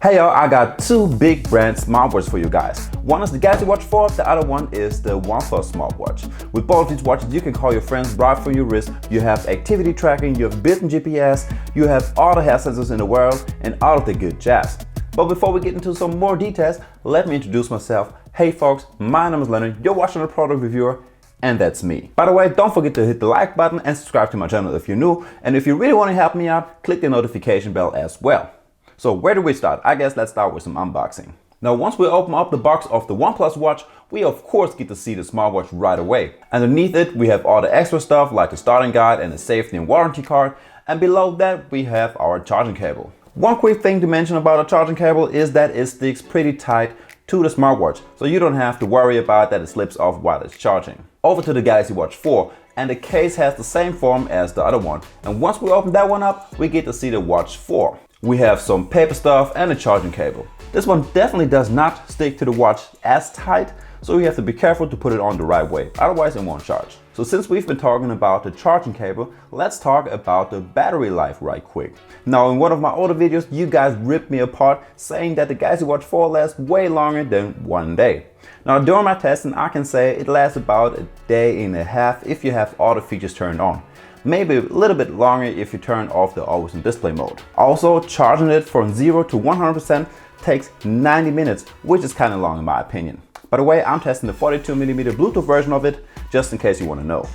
Hey y'all, I got two big brand smartwatches for you guys. One is the Galaxy Watch 4, the other one is the OnePlus Smartwatch. With both of these watches, you can call your friends right from your wrist. You have activity tracking, you have built-in GPS, you have all the health sensors in the world, and all of the good jazz. But before we get into some more details, let me introduce myself. Hey folks, my name is Leonard, you're watching a product reviewer, and that's me. By the way, don't forget to hit the like button and subscribe to my channel if you're new. And if you really want to help me out, click the notification bell as well. So where do we start? I guess let's start with some unboxing. Now once we open up the box of the OnePlus Watch, we of course get to see the smartwatch right away. Underneath it we have all the extra stuff like the starting guide and the safety and warranty card, and below that we have our charging cable. One quick thing to mention about a charging cable is that it sticks pretty tight to the smartwatch, so you don't have to worry about that it slips off while it's charging. Over to the Galaxy Watch 4, and the case has the same form as the other one, and once we open that one up we get to see the Watch 4. We have some paper stuff and a charging cable. This one definitely does not stick to the watch as tight, so you have to be careful to put it on the right way, otherwise it won't charge. So since we've been talking about the charging cable, let's talk about the battery life right quick. Now in one of my older videos, you guys ripped me apart saying that the Galaxy Watch 4 lasts way longer than 1 day. Now during my testing, I can say it lasts about a day and a half if you have all the features turned on. Maybe a little bit longer if you turn off the always on display mode. Also, charging it from 0 to 100% takes 90 minutes, which is kind of long in my opinion. By the way, I'm testing the 42mm Bluetooth version of it, just in case you want to know.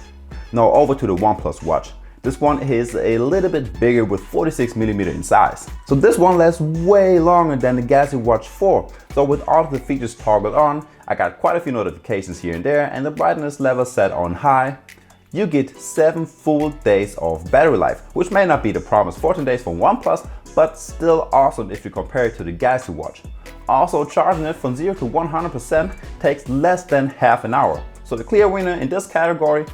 Now over to the OnePlus Watch. This one is a little bit bigger with 46mm in size. So this one lasts way longer than the Galaxy Watch 4. So with all of the features toggled on, I got quite a few notifications here and there, and the brightness level set on high. You get 7 full days of battery life, which may not be the promised 14 days from OnePlus, but still awesome if you compare it to the Galaxy Watch. Also, charging it from 0 to 100% takes less than half an hour. So the clear winner in this category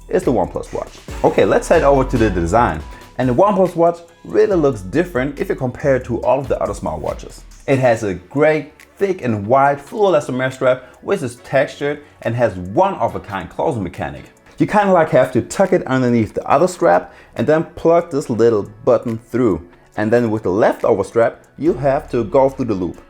is the OnePlus Watch. Okay, let's head over to the design. And the OnePlus Watch really looks different if you compare it to all of the other smartwatches. It has a great, thick and wide full elastomer strap, which is textured and has one-of-a-kind closing mechanic. You kind of like have to tuck it underneath the other strap and then plug this little button through. And then with the leftover strap, you have to go through the loop.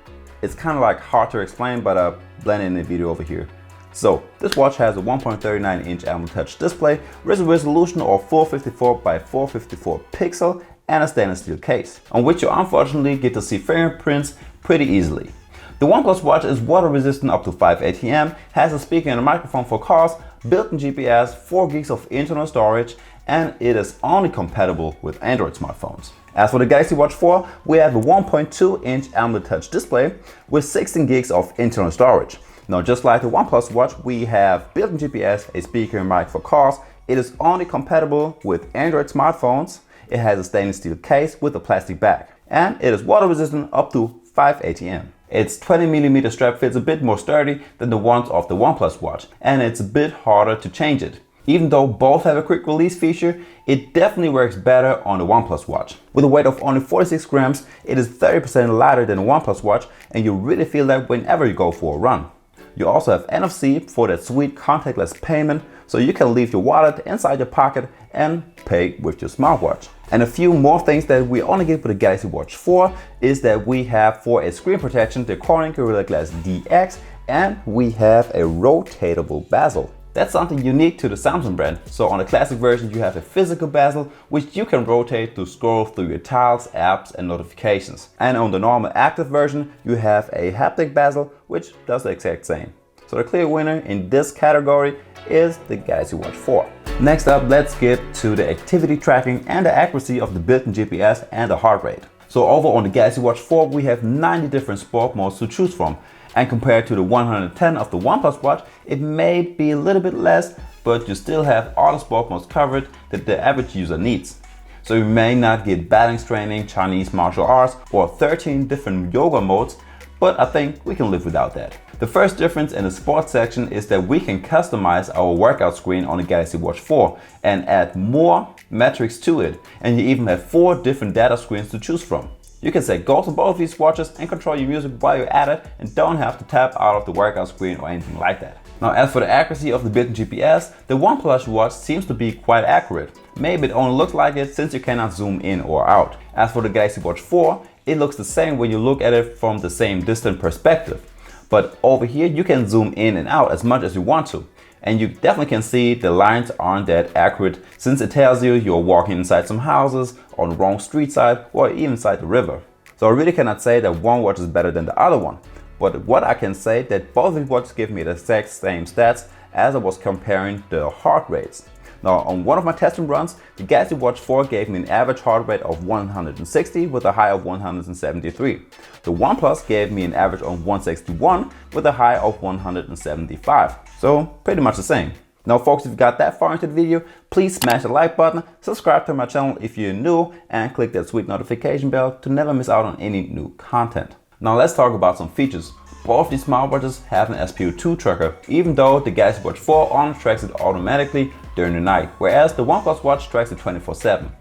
It's kind of like hard to explain, but I'll blend in the video over here. So this watch has a 1.39 inch AMOLED touch display with a resolution of 454 by 454 pixel and a stainless steel case, on which you unfortunately get to see fingerprints pretty easily. The OnePlus Watch is water resistant up to 5 ATM, has a speaker and a microphone for calls, built-in GPS, 4 gigs of internal storage, and it is only compatible with Android smartphones. As for the Galaxy Watch 4, we have a 1.2 inch AMOLED touch display with 16 gigs of internal storage. Now just like the OnePlus Watch, we have built-in GPS, a speaker and mic for calls. It is only compatible with Android smartphones. It has a stainless steel case with a plastic back, and it is water resistant up to 5 ATM. Its 20mm strap fits a bit more sturdy than the ones of the OnePlus Watch, and it's a bit harder to change it. Even though both have a quick release feature, it definitely works better on the OnePlus Watch. With a weight of only 46 grams, it is 30% lighter than the OnePlus Watch, and you really feel that whenever you go for a run. You also have NFC for that sweet contactless payment, so you can leave your wallet inside your pocket and pay with your smartwatch. And a few more things that we only get with the Galaxy Watch 4 is that we have for a screen protection the Corning Gorilla Glass DX, and we have a rotatable bezel. That's something unique to the Samsung brand. So on the classic version you have a physical bezel which you can rotate to scroll through your tiles, apps and notifications. And on the normal active version you have a haptic bezel which does the exact same. So the clear winner in this category is the Galaxy Watch 4. Next up, let's get to the activity tracking and the accuracy of the built-in GPS and the heart rate. So over on the Galaxy Watch 4 we have 90 different sport modes to choose from. And compared to the 110 of the OnePlus Watch, it may be a little bit less, but you still have all the sport modes covered that the average user needs. So you may not get balance training, Chinese martial arts, or 13 different yoga modes, but I think we can live without that. The first difference in the sports section is that we can customize our workout screen on the Galaxy Watch 4 and add more metrics to it, and you even have 4 different data screens to choose from. You can say go to both of these watches and control your music while you're at it and don't have to tap out of the workout screen or anything like that. Now as for the accuracy of the built-in GPS, the OnePlus Watch seems to be quite accurate. Maybe it only looks like it since you cannot zoom in or out. As for the Galaxy Watch 4, it looks the same when you look at it from the same distant perspective. But over here, you can zoom in and out as much as you want to. And you definitely can see the lines aren't that accurate, since it tells you you're walking inside some houses, on the wrong street side, or even inside the river. So I really cannot say that one watch is better than the other one. But what I can say that both of these watches give me the exact same stats as I was comparing the heart rates. Now, on one of my testing runs, the Galaxy Watch 4 gave me an average heart rate of 160 with a high of 173. The OnePlus gave me an average of 161 with a high of 175. So pretty much the same. Now folks, if you got that far into the video, please smash the like button, subscribe to my channel if you're new, and click that sweet notification bell to never miss out on any new content. Now let's talk about some features. Both these smartwatches have an SpO2 tracker, even though the Galaxy Watch 4 only tracks it automatically during the night, whereas the OnePlus Watch tracks it 24/7.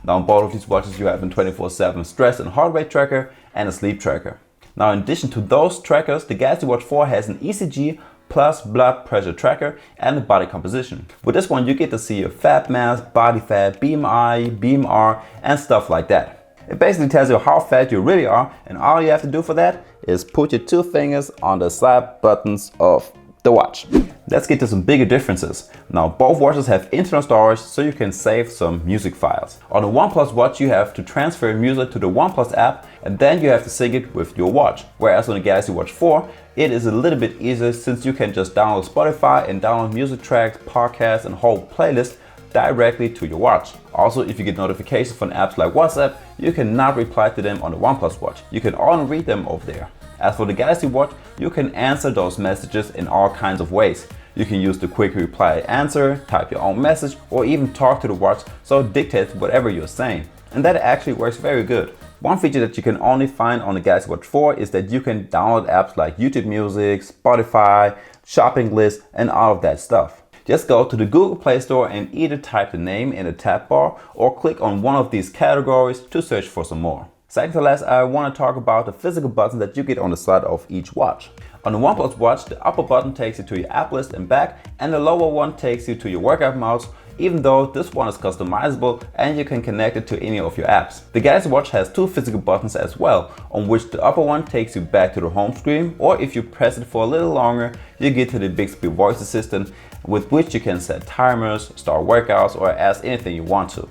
Now on both of these watches you have a 24/7 stress and heart rate tracker and a sleep tracker. Now in addition to those trackers, the Galaxy Watch 4 has an ECG plus blood pressure tracker and a body composition. With this one you get to see your fat mass, body fat, BMI, BMR, and stuff like that. It basically tells you how fat you really are, and all you have to do for that is put your 2 fingers on the side buttons of the watch. Let's get to some bigger differences. Now both watches have internal storage, so you can save some music files. On the OnePlus Watch you have to transfer music to the OnePlus app, and then you have to sync it with your watch. Whereas on the Galaxy Watch 4 it is a little bit easier, since you can just download Spotify and download music tracks, podcasts, and whole playlists directly to your watch. Also, if you get notifications from apps like WhatsApp, you cannot reply to them on the OnePlus Watch. You can only read them over there. As for the Galaxy Watch, you can answer those messages in all kinds of ways. You can use the quick reply answer, type your own message, or even talk to the watch so it dictates whatever you're saying. And that actually works very good. One feature that you can only find on the Galaxy Watch 4 is that you can download apps like YouTube Music, Spotify, shopping lists, and all of that stuff. Just go to the Google Play Store and either type the name in the tab bar or click on one of these categories to search for some more. Second to last, I want to talk about the physical buttons that you get on the side of each watch. On the OnePlus Watch, the upper button takes you to your app list and back, and the lower one takes you to your workout mouse, even though this one is customizable and you can connect it to any of your apps. The Galaxy Watch has 2 physical buttons as well, on which the upper one takes you back to the home screen, or if you press it for a little longer, you get to the Bixby voice assistant, with which you can set timers, start workouts, or ask anything you want to.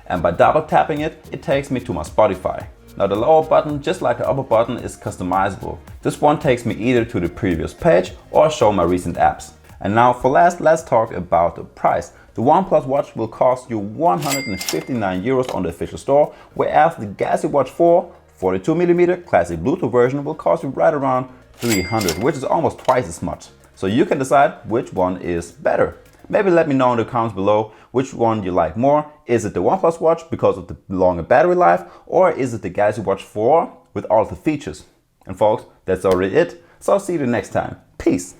And by double tapping it, it takes me to my Spotify. Now the lower button, just like the upper button, is customizable. This one takes me either to the previous page or show my recent apps. And now for last, let's talk about the price. The OnePlus Watch will cost you 159 euros on the official store, whereas the Galaxy Watch 4 42mm classic Bluetooth version will cost you right around 300, which is almost twice as much. So you can decide which one is better. Maybe let me know in the comments below which one you like more. Is it the OnePlus Watch because of the longer battery life, or is it the Galaxy Watch 4 with all of the features? And folks, that's already it. So I'll see you the next time. Peace.